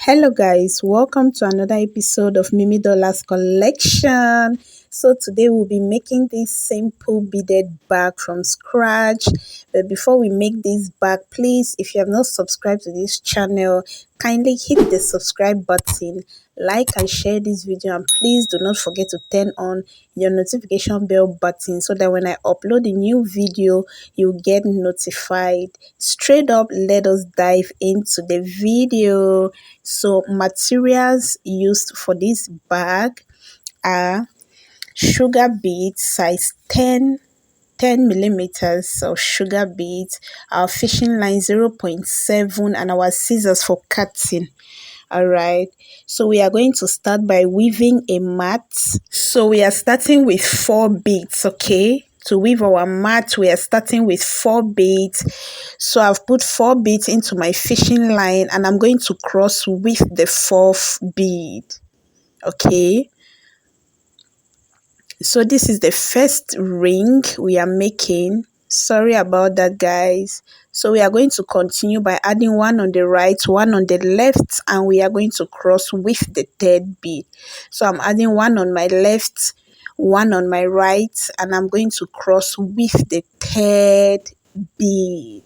Hello guys, welcome to another episode of Mimi Dollars Collection. So today we'll be making this simple beaded bag from scratch. But before we make this bag, please, if you have not subscribed to this channel, kindly hit the subscribe button, like and share this video, and please do not forget to turn on your notification bell button so that when I upload a new video, you get notified. Straight up, let us dive into the video. So materials used for this bag are sugar beads size 10 millimeters of sugar beads, our fishing line 0.7, and our scissors for cutting. All right, so we are going to start by weaving a mat. So we are starting with 4 beads. Okay, to weave our mat we are starting with 4 beads. So I've put 4 beads into my fishing line and I'm going to cross with the 4th bead. Okay, so this is the first ring we are making. Sorry about that, guys. So we are going to continue by adding one on the right, one on the left, and we are going to cross with the 3rd bead. So I'm adding one on my left, one on my right, and I'm going to cross with the 3rd bead.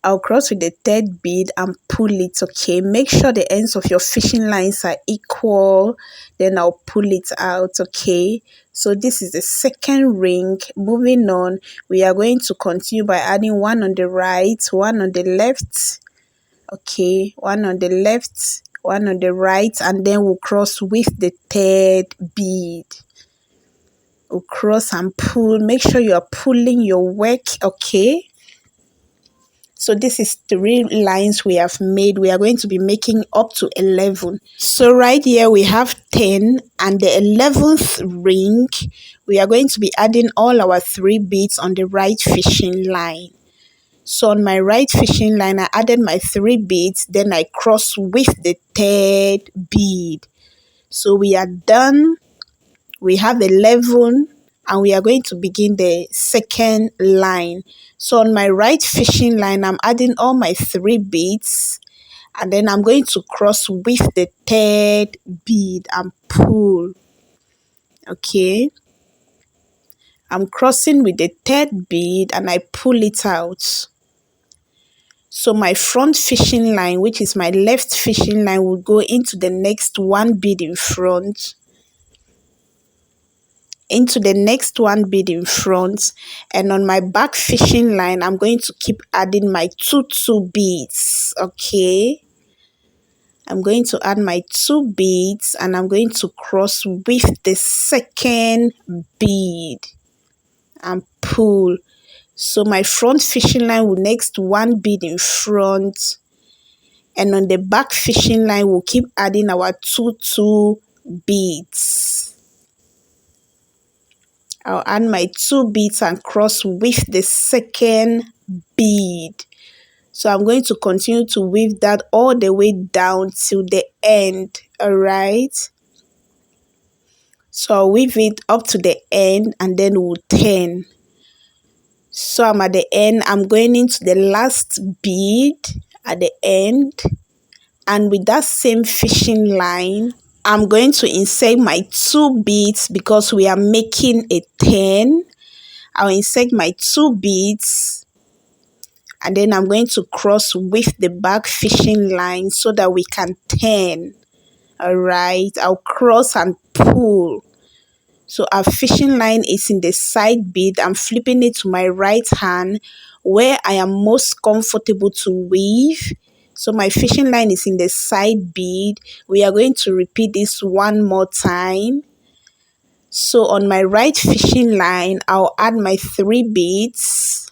I'll cross with the 3rd bead and pull it. Okay, make sure the ends of your fishing lines are equal, then I'll pull it out. Okay, so this is the 2nd ring. Moving on, we are going to continue by adding one on the right, one on the left. Okay, one on the left, one on the right, and then we'll cross with the 3rd bead. We'll cross and pull. Make sure you are pulling your work. Okay, so this is 3 lines we have made. We are going to be making up to 11. So right here we have 10, and the 11th ring, we are going to be adding all our 3 beads on the right fishing line. So on my right fishing line, I added my 3 beads, then I cross with the 3rd bead. So we are done. We have 11, and we are going to begin the 2nd line. So on my right fishing line, I'm adding all my 3 beads, and then I'm going to cross with the 3rd bead and pull. Okay, I'm crossing with the 3rd bead and I pull it out. So my front fishing line, which is my left fishing line, will go into the next 1 bead in front, into the next 1 bead in front, and on my back fishing line I'm going to keep adding my 2 beads. Okay, I'm going to add my 2 beads and I'm going to cross with the 2nd bead and pull. So my front fishing line will next 1 bead in front, and on the back fishing line we'll keep adding our 2 beads. I'll add my 2 beads and cross with the 2nd bead. So I'm going to continue to weave that all the way down till the end. Alright. So I'll weave it up to the end and then we'll turn. So I'm at the end. I'm going into the last bead at the end. And with that same fishing line, I'm going to insert my 2 beads because we are making a turn. I'll insert my 2 beads and then I'm going to cross with the back fishing line so that we can turn. Alright, I'll cross and pull. So our fishing line is in the side bead. I'm flipping it to my right hand where I am most comfortable to weave. So my fishing line is in the side bead. We are going to repeat this one more time. So on my right fishing line, I'll add my 3 beads,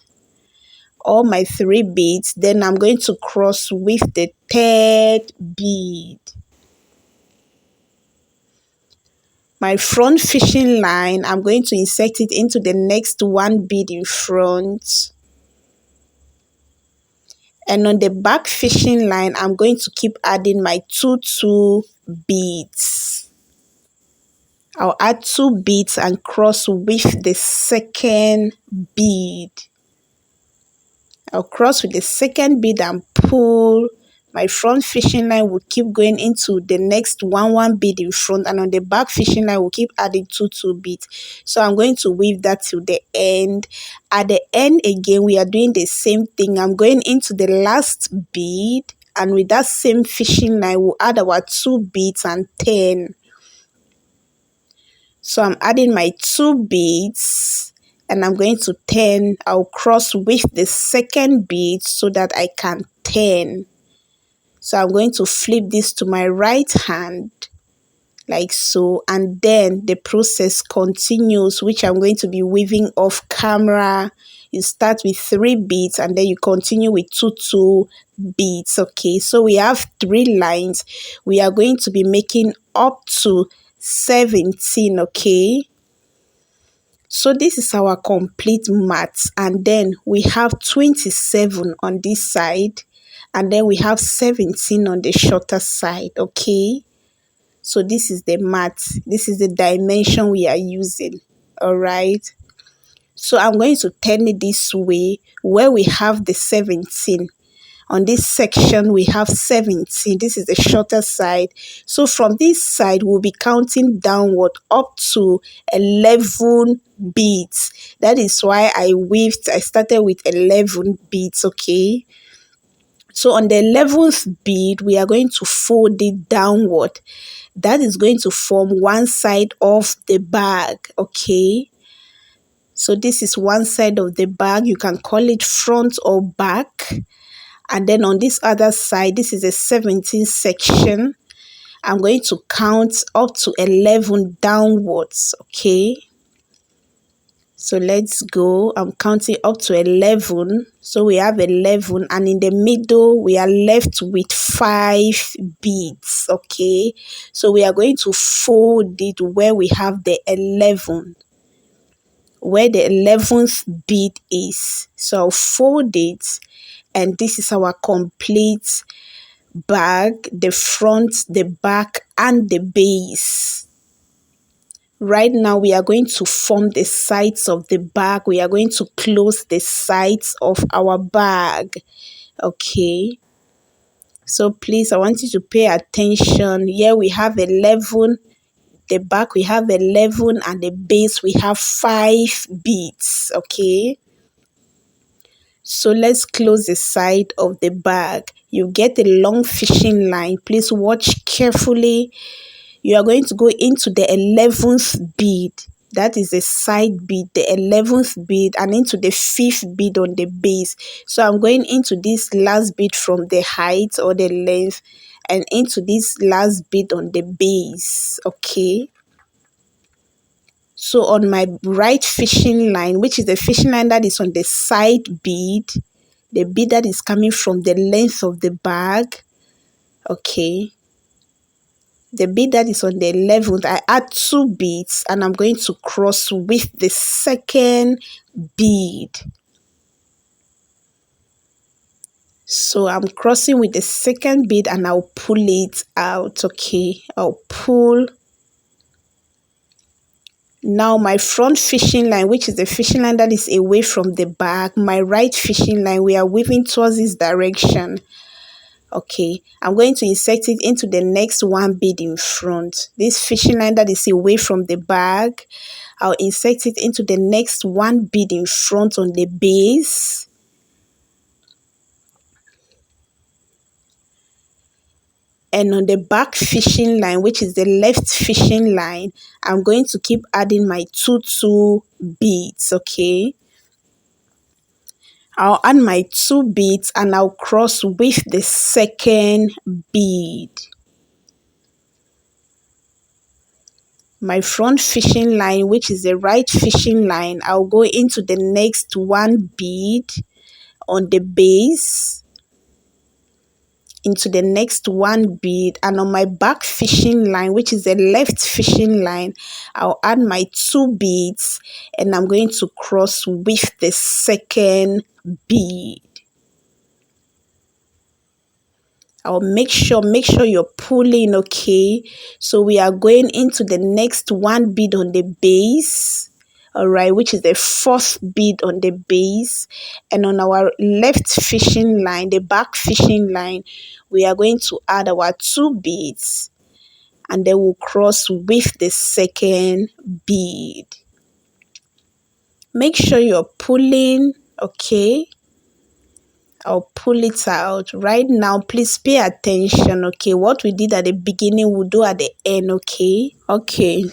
all my 3 beads, then I'm going to cross with the 3rd bead. My front fishing line, I'm going to insert it into the next 1 bead in front. And on the back fishing line, I'm going to keep adding my 2 beads. I'll add 2 beads and cross with the 2nd bead. I'll cross with the 2nd bead and pull my front fishing line will keep going into the next one bead in front, and on the back fishing line will keep adding two beads. So I'm going to weave that till the end. At the end again, we are doing the same thing. I'm going into the last bead, and with that same fishing line we'll add our 2 beads and turn. So I'm adding my 2 beads and I'm going to turn. I'll cross with the second bead so that I can turn. So I'm going to flip this to my right hand like so, and then the process continues, which I'm going to be weaving off camera. You start with 3 beads and then you continue with two beads. Okay, so we have 3 lines. We are going to be making up to 17. Okay, so this is our complete mat, and then we have 27 on this side, and then we have 17 on the shorter side. Okay, so this is the mat, this is the dimension we are using. All right, so I'm going to turn it this way where we have the 17. On this section we have 17. This is the shorter side. So from this side we'll be counting downward up to 11 beads. That is why I started with 11 beads. Okay, so on the 11th bead we are going to fold it downward. That is going to form one side of the bag. Okay, so this is one side of the bag. You can call it front or back. And then on this other side, this is a 17 section. I'm going to count up to 11 downwards. Okay, so let's go. I'm counting up to 11. So we have 11, and in the middle we are left with 5 beads. Okay, so we are going to fold it where we have the 11, where the 11th bead is. So I'll fold it, and this is our complete bag, the front, the back, and the base. Right now we are going to form the sides of the bag. We are going to close the sides of our bag. Okay, so please, I want you to pay attention. Here we have 11, the back we have 11, and the base we have 5 beads. Okay, so let's close the side of the bag. You get a long fishing line. Please watch carefully. You are going to go into the 11th bead. That is the side bead, the 11th bead, and into the 5th bead on the base. So I'm going into this last bead from the height or the length, and into this last bead on the base. Okay, so on my right fishing line, which is the fishing line that is on the side bead, the bead that is coming from the length of the bag. Okay, the bead that is on the 11th, I add 2 beads, and I'm going to cross with the second bead. So I'm crossing with the second bead, and I'll pull it out. Okay, I'll pull. Now my front fishing line, which is the fishing line that is away from the bag, my right fishing line, we are weaving towards this direction. Okay, I'm going to insert it into the next 1 bead in front. This fishing line that is away from the bag, I'll insert it into the next 1 bead in front on the base. And on the back fishing line, which is the left fishing line, I'm going to keep adding my 2 beads. Okay, I'll add my 2 beads, and I'll cross with the second bead. My front fishing line, which is the right fishing line, I'll go into the next 1 bead on the base, into the next 1 bead, and on my back fishing line, which is the left fishing line, I'll add my 2 beads, and I'm going to cross with the second bead. I'll make sure you're pulling. Okay, so we are going into the next 1 bead on the base. all right, which is the fourth bead on the base. And on our left fishing line, the back fishing line, we are going to add our 2 beads, and then we'll cross with the second bead. Make sure you're pulling, okay? I'll pull it out right now. Please pay attention, okay? What we did at the beginning, we'll do at the end, okay? Okay,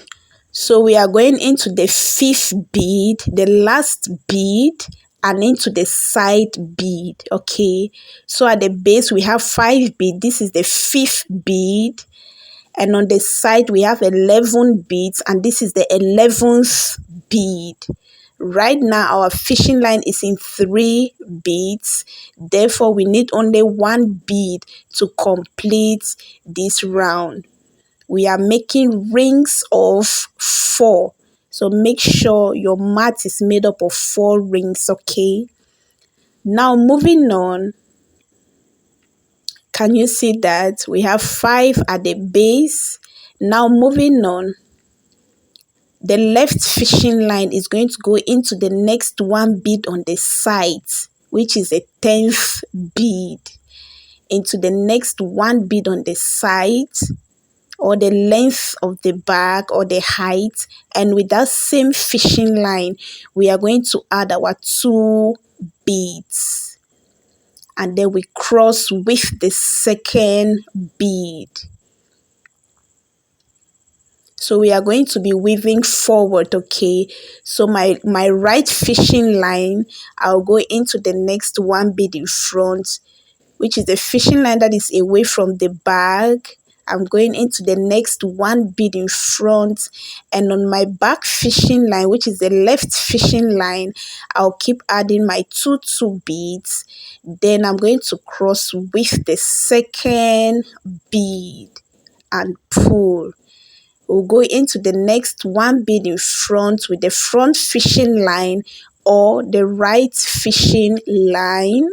so we are going into the 5th bead, the last bead, and into the side bead, okay? So at the base, we have 5 beads. This is the 5th bead. And on the side, we have 11 beads, and this is the 11th bead. Right now, our fishing line is in 3 beads. Therefore, we need only 1 bead to complete this round. We are making rings of 4. So make sure your mat is made up of 4 rings, okay? Now, moving on. Can you see that? We have 5 at the base. Now, moving on. The left fishing line is going to go into the next 1 bead on the sides, which is a 10th bead. Into the next 1 bead on the side, or the length of the bag, or the height. And with that same fishing line, we are going to add our 2 beads. And then we cross with the second bead. So we are going to be weaving forward, okay? So my right fishing line, I'll go into the next 1 bead in front, which is the fishing line that is away from the bag. I'm going into the next 1 bead in front, and on my back fishing line, which is the left fishing line, I'll keep adding my 2 beads. Then I'm going to cross with the second bead and pull. We'll go into the next 1 bead in front with the front fishing line or the right fishing line.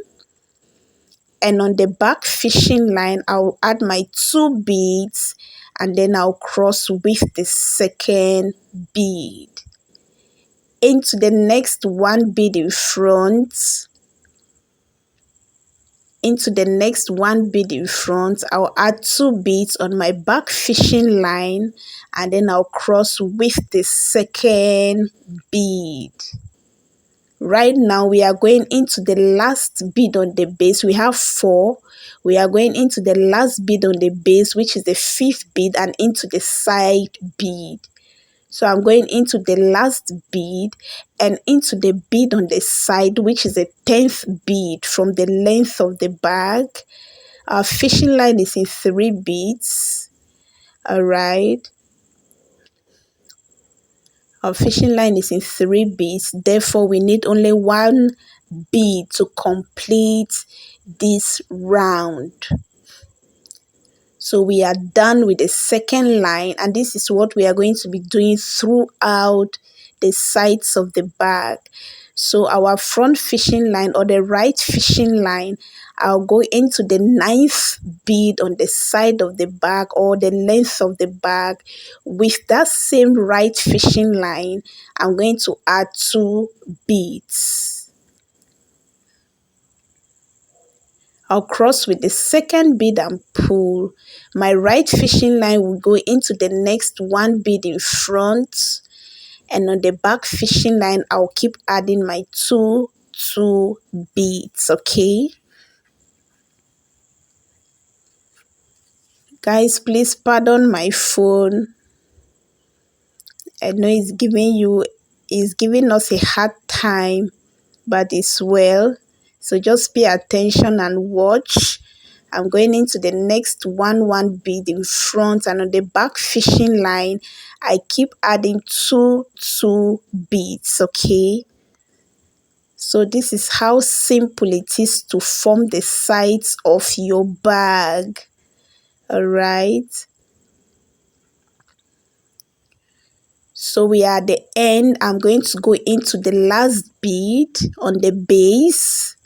And on the back fishing line, I'll add my 2 beads, and then I'll cross with the second bead. Into the next 1 bead in front. Into the next 1 bead in front, I'll add 2 beads on my back fishing line, and then I'll cross with the second bead. Right now, we are going into the last bead on the base. We have 4. We are going into the last bead on the base, which is the 5th bead, and into the side bead. So I'm going into the last bead and into the bead on the side, which is the 10th bead from the length of the bag. Our fishing line is in 3 beads. All right. Our fishing line is in 3 beads. Therefore, we need only 1 bead to complete this round. So we are done with the second line, and this is what we are going to be doing throughout the sides of the bag. So our front fishing line or the right fishing line, I'll go into the 9th bead on the side of the bag or the length of the bag. With that same right fishing line, I'm going to add 2 beads. I'll cross with the second bead and pull. My right fishing line will go into the next 1 bead in front, and on the back fishing line, I'll keep adding my 2 beads, okay? Guys, please pardon my phone. I know it's giving us a hard time, but it's well. So just pay attention and watch. I'm going into the next 1 bead in front, and on the back fishing line, I keep adding 2 beads, okay? So this is how simple it is to form the sides of your bag, all right? So we are at the end. I'm going to go into the last bead on the base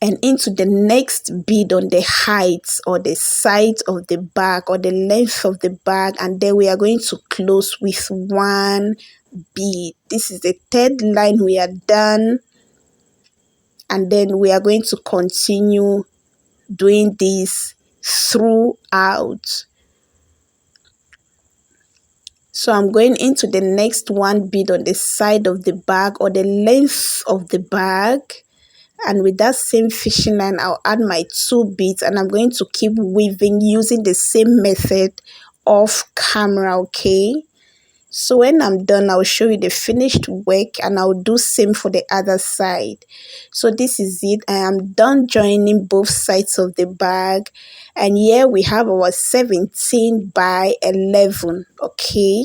and into the next bead on the height or the side of the bag or the length of the bag, and then we are going to close with 1 bead. This is the third line we are done, and then we are going to continue doing this throughout. So I'm going into the next one bead on the side of the bag or the length of the bag, and with that same fishing line I'll add my 2 beads, and I'm going to keep weaving using the same method off camera. Okay, so when I'm done, I'll show you the finished work, and I'll do same for the other side. So this is it. I am done joining both sides of the bag, and here we have our 17 by 11. Okay,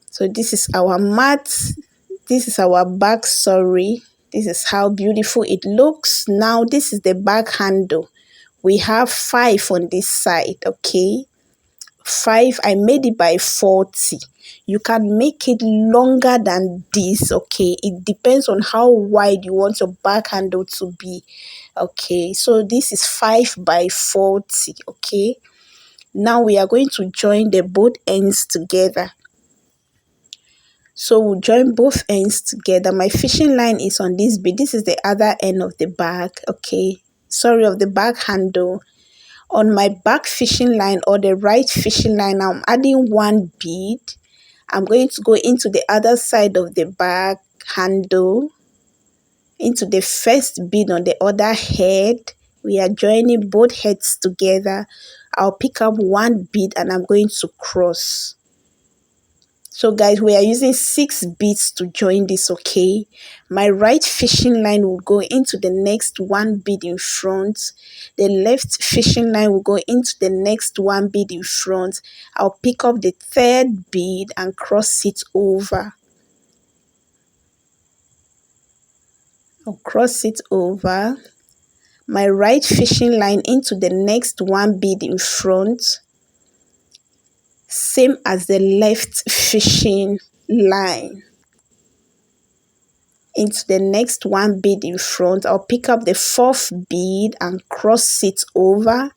so this is our mat, this is our bag. Sorry, this is how beautiful it looks. Now this is the bag handle. We have 5 on this side. Okay, 5. I made it by 40. You can make it longer than this. Okay, it depends on how wide you want your bag handle to be. Okay, so this is 5 by 40. Okay, now we are going to join the both ends together. So we'll join both ends together. My fishing line is on this bead. This is the other end of the bag. Okay, sorry, of the bag handle. On my back fishing line or the right fishing line, I'm adding 1 bead. I'm going to go into the other side of the bag handle, into the first bead on the other head. We are joining both heads together. I'll pick up 1 bead and I'm going to cross. So guys, we are using 6 beads to join this. Okay, my right fishing line will go into the next 1 bead in front. The left fishing line will go into the next 1 bead in front. I'll pick up the 3rd bead and cross it over. I'll cross it over. My right fishing line into the next 1 bead in front, same as the left fishing line. Into the next 1 bead in front, I'll pick up the 4th bead and cross it over.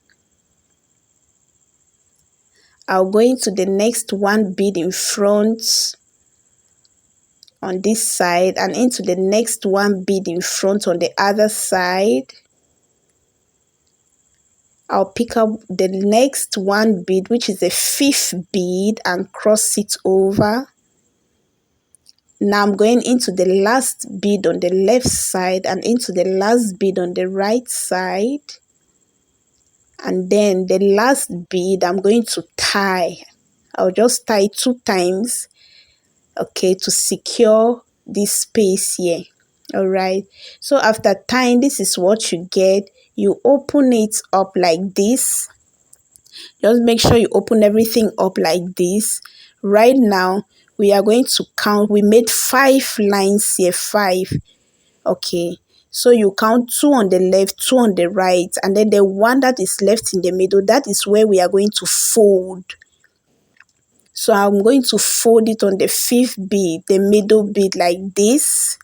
I'll go into the next 1 bead in front on this side and into the next 1 bead in front on the other side. I'll pick up the next 1 bead, which is the 5th bead, and cross it over. Now I'm going into the last bead on the left side and into the last bead on the right side. And then the last bead I'm going to tie. I'll just tie 2 times, okay, to secure this space here. All right, so after tying, this is what you get. You open it up like this. Just make sure you open everything up like this. Right now we are going to count. We made 5 lines here, 5. Okay, so you count 2 on the left, 2 on the right, and then the one that is left in the middle, that is where we are going to fold. So I'm going to fold it on the 5th bead, the middle bead, like this.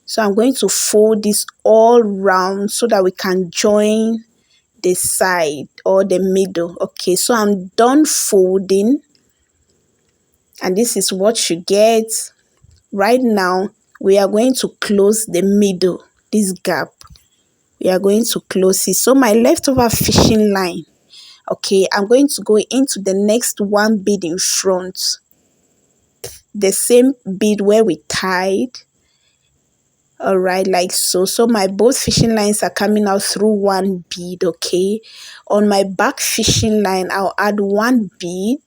So I'm going to fold this all round so that we can join the side or the middle. Okay, so I'm done folding, and this is what you get. Right now we are going to close the middle, this gap. We are going to close it. So my leftover fishing line, okay, I'm going to go into the next 1 bead in front, the same bead where we tied. All right, like so. So my both fishing lines are coming out through 1 bead. Okay, on my back fishing line I'll add 1 bead,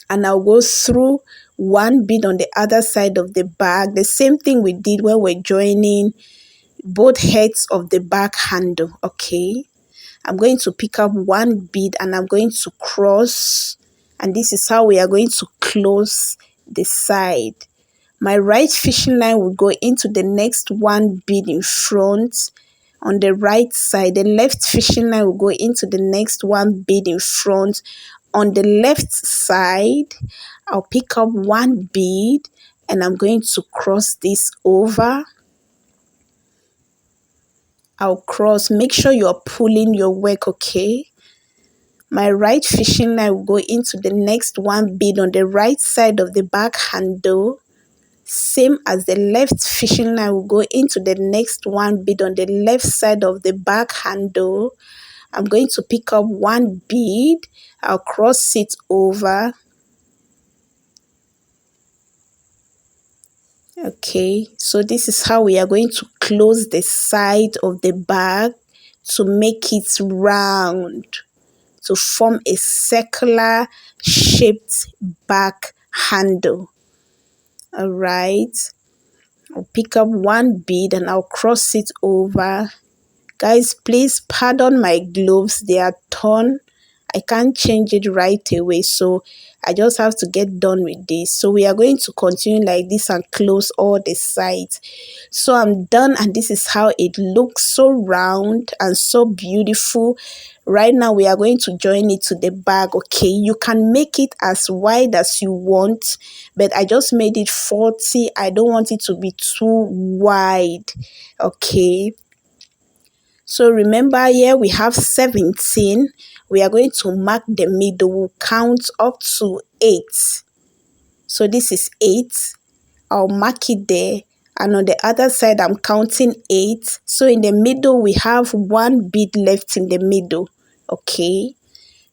and I'll go through 1 bead on the other side of the bag. The same thing we did when we're joining both heads of the bag handle. Okay, I'm going to pick up 1 bead and I'm going to cross, and this is how we are going to close the side. My right fishing line will go into the next 1 bead in front on the right side. The left fishing line will go into the next 1 bead in front on the left side. I'll pick up 1 bead and I'm going to cross this over. I'll cross. Make sure you're pulling your work, okay? My right fishing line will go into the next one bead on the right side of the back handle. Same as the left fishing line will go into the next one bead on the left side of the back handle. I'm going to pick up one bead. I'll cross it over. Okay, so this is how we are going to close the side of the bag to make it round, to form a circular shaped back handle. All right, I'll pick up one bead and I'll cross it over. Guys, please pardon my gloves, they are torn. I can't change it right away, so I just have to get done with this. So we are going to continue like this and close all the sides. So I'm done, and this is how it looks, so round and so beautiful. Right now we are going to join it to the bag. Okay, you can make it as wide as you want, but I just made it 40. I don't want it to be too wide. Okay, so remember, here we have 17. We are going to mark the middle. We'll count up to 8. So this is 8. I'll mark it there. And on the other side, I'm counting 8. So in the middle, we have one bead left in the middle. Okay.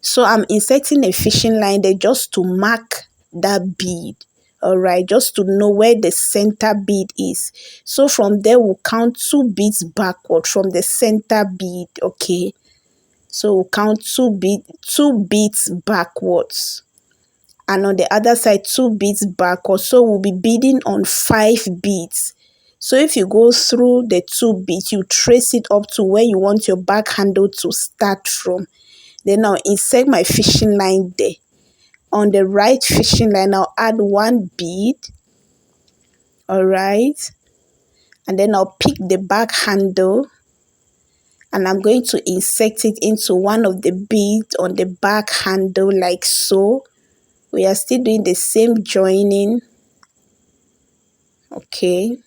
So I'm inserting a fishing line there just to mark that bead. All right, just to know where the center bead is. So from there, we'll count 2 beads backward from the center bead. Okay, so we'll count 2 beads backwards, and on the other side 2 beads backwards. So we'll be beading on 5 beads. So if you go through the 2 beads, you trace it up to where you want your back handle to start from. Then I'll insert my fishing line there. On the right fishing line, I'll add 1 bead. All right, and then I'll pick the back handle and I'm going to insert it into one of the beads on the back handle like so. We are still doing the same joining. Okay,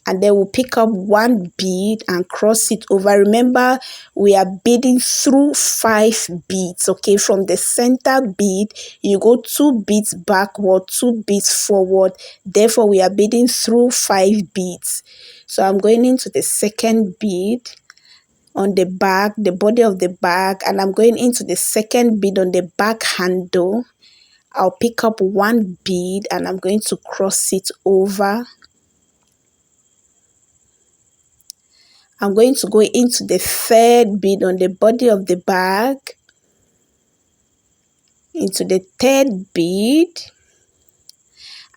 and then we'll pick up 1 bead and cross it over. Remember, we are beading through 5 beads. Okay, from the center bead you go 2 beads backward, 2 beads forward. Therefore we are beading through 5 beads. So I'm going into the second bead on the back, the body of the bag, and I'm going into the second bead on the back handle. I'll pick up 1 bead and I'm going to cross it over. I'm going to go into the third bead on the body of the bag, into the third bead,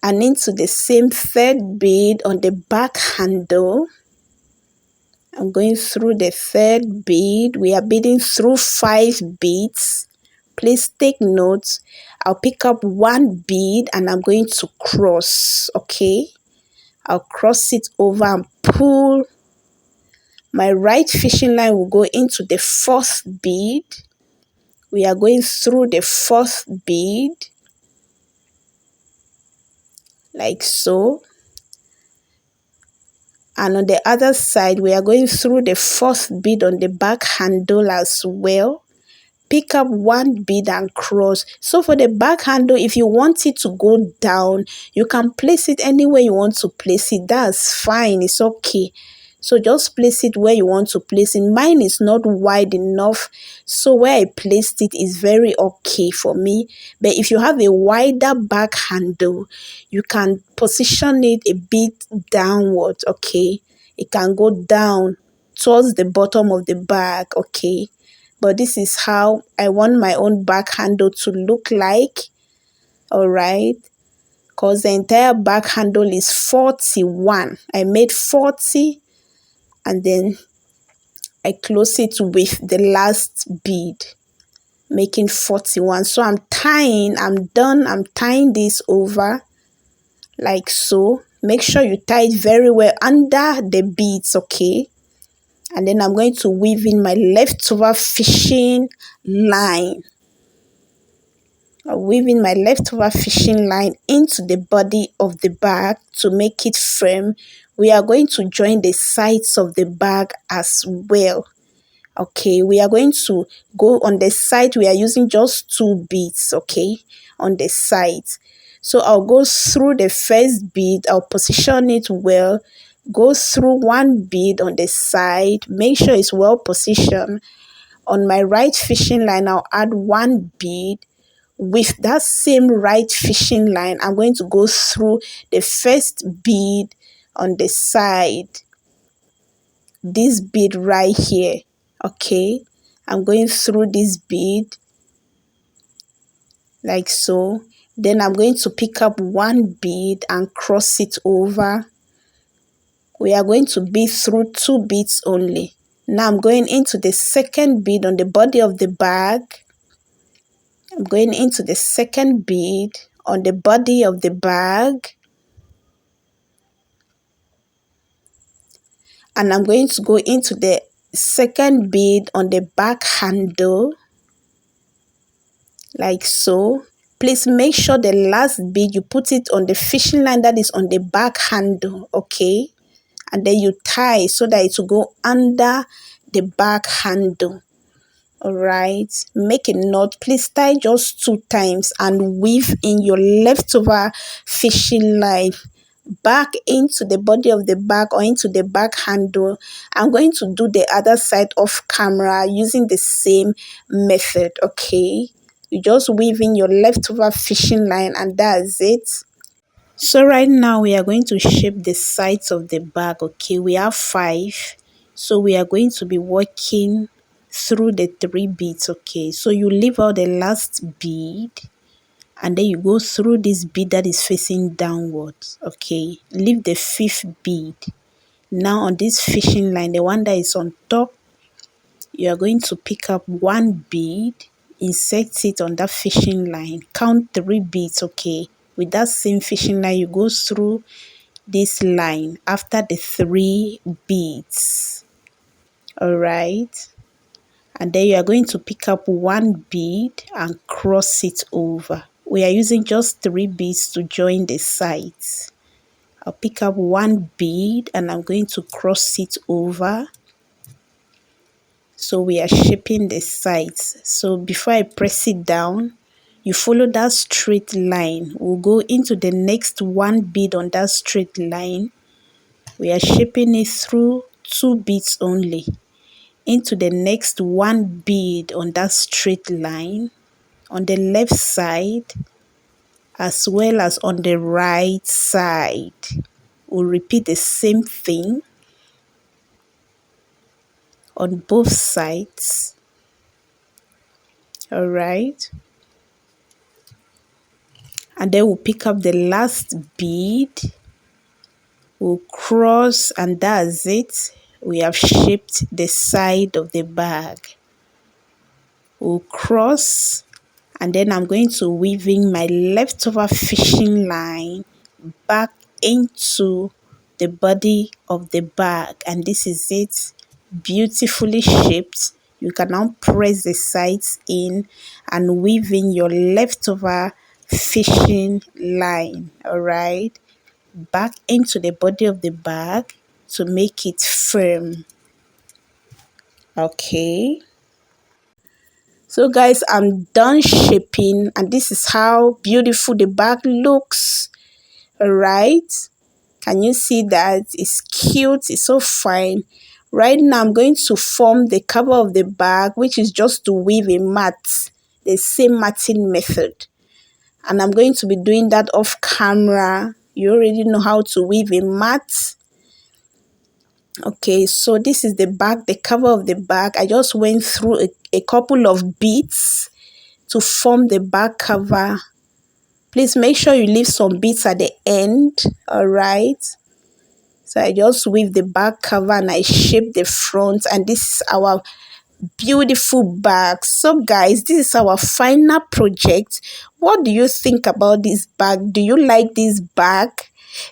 and into the same third bead on the back handle. I'm going through the third bead. We are beading through 5 beads. Please take notes. I'll pick up 1 bead and I'm going to cross. Okay, I'll cross it over and pull. My right fishing line will go into the 4th bead. We are going through the 4th bead like so, and on the other side we are going through the 4th bead on the back handle as well. Pick up 1 bead and cross. So for the back handle, if you want it to go down, you can place it anywhere you want to place it. That's fine, it's okay. So just place it where you want to place it. Mine is not wide enough, so where I placed it is very okay for me. But if you have a wider back handle, you can position it a bit downward. Okay, it can go down towards the bottom of the bag. Okay, but this is how I want my own back handle to look like. All right, because the entire back handle is 41. I made 40 and then I close it with the last bead, making 41. So I'm done. I'm tying this over like so. Make sure you tie it very well under the beads. Okay, and then I'm going to weave in my leftover fishing line. I'm weaving my leftover fishing line into the body of the bag to make it firm. We are going to join the sides of the bag as well. Okay, we are going to go on the side. We are using just 2 beads, okay, on the side. So I'll go through the first bead, I'll position it well, go through 1 bead on the side, make sure it's well positioned. On my right fishing line, I'll add 1 bead. With that same right fishing line, I'm going to go through the first bead on the side, this bead right here. Okay, I'm going through this bead like so. Then I'm going to pick up 1 bead and cross it over. We are going to bead through 2 beads only. Now I'm going into the second bead on the body of the bag. I'm going into the second bead on the body of the bag. And I'm going to go into the second bead on the back handle like so. Please make sure the last bead you put it on the fishing line that is on the back handle, okay? And then you tie so that it will go under the back handle. All right, make a knot. Please tie just 2 times and weave in your leftover fishing line back into the body of the bag or into the back handle. I'm going to do the other side off camera using the same method, okay? You just weave in your leftover fishing line and that's it. So right now we are going to shape the sides of the bag, okay? We have 5. So we are going to be working through the 3 beads, okay? So you leave out the last bead and then you go through this bead that is facing downwards, okay? Leave the 5th bead. Now on this fishing line, the one that is on top, you are going to pick up 1 bead, insert it on that fishing line, count 3 beads, okay? With that same fishing line, you go through this line after the 3 beads, all right? And then you are going to pick up 1 bead and cross it over. We are using just 3 beads to join the sides. I'll pick up 1 bead and I'm going to cross it over. So we are shaping the sides. So before I press it down, you follow that straight line. We'll go into the next 1 bead on that straight line. We are shaping it through 2 beads only. Into the next 1 bead on that straight line on the left side as well as on the right side. We'll repeat the same thing on both sides. All right. And then we'll pick up the last bead. We'll cross and that's it. We have shaped the side of the bag. We'll cross and then I'm going to weave in my leftover fishing line back into the body of the bag, and this is it, beautifully shaped. You can now press the sides in and weave in your leftover fishing line, all right, back into the body of the bag to make it firm. Okay, so guys, I'm done shaping and this is how beautiful the bag looks. All right, can you see that? It's cute, it's so fine. Right now I'm going to form the cover of the bag, which is just to weave a mat, the same matting method, and I'm going to be doing that off camera. You already know how to weave a mat. Okay, so this is the bag, the cover of the bag. I just went through a couple of beads to form the back cover. Please make sure you leave some beads at the end, all right? So I just weave the back cover and I shape the front, and this is our beautiful bag. So guys, this is our final project. What do you think about this bag? Do you like this bag?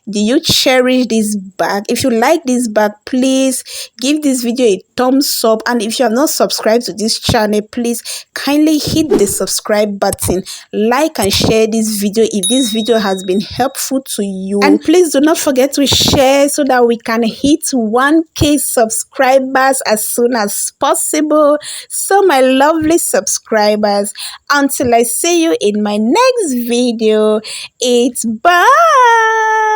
Do you cherish this bag? If you like this bag, please give this video a thumbs up, and if you have not subscribed to this channel, please kindly hit the subscribe button, like and share this video if this video has been helpful to you, and please do not forget to share so that we can hit 1K subscribers as soon as possible. So my lovely subscribers, until I see you in my next video, it's bye.